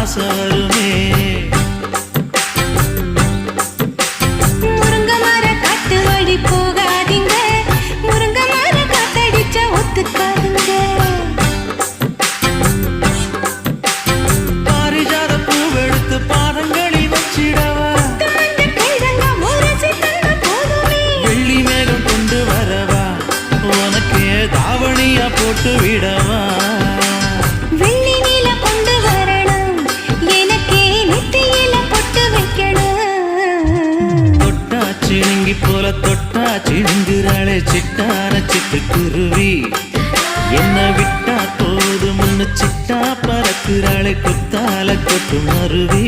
ஆசை வருமே. முருங்க மர காட்டு வழி போகாதீங்க, முருங்க மர காத்தடிச்ச ஒத்துக்காதுங்க. பாரிஜாத பூவெடுத்து பாதங்களில் வச்சிடவா, வெள்ளி மேகம் கொண்டு வரவா, உனக்கே தாவணியா போட்டு விடவா. வெள்ளி நீல கொண்டு வரணும், எனக்கே நெத்தியில பொட்டு வைக்கணும். தொட்டா சிணுங்கி போல தொட்டா சிணுங்குறாளே சிட்டான சிட்டுக்குருவி, என்ன விட்டா போதும் முன்னு சிட்டா பறக்குறாளே குத்தால கொட்டு மருவி.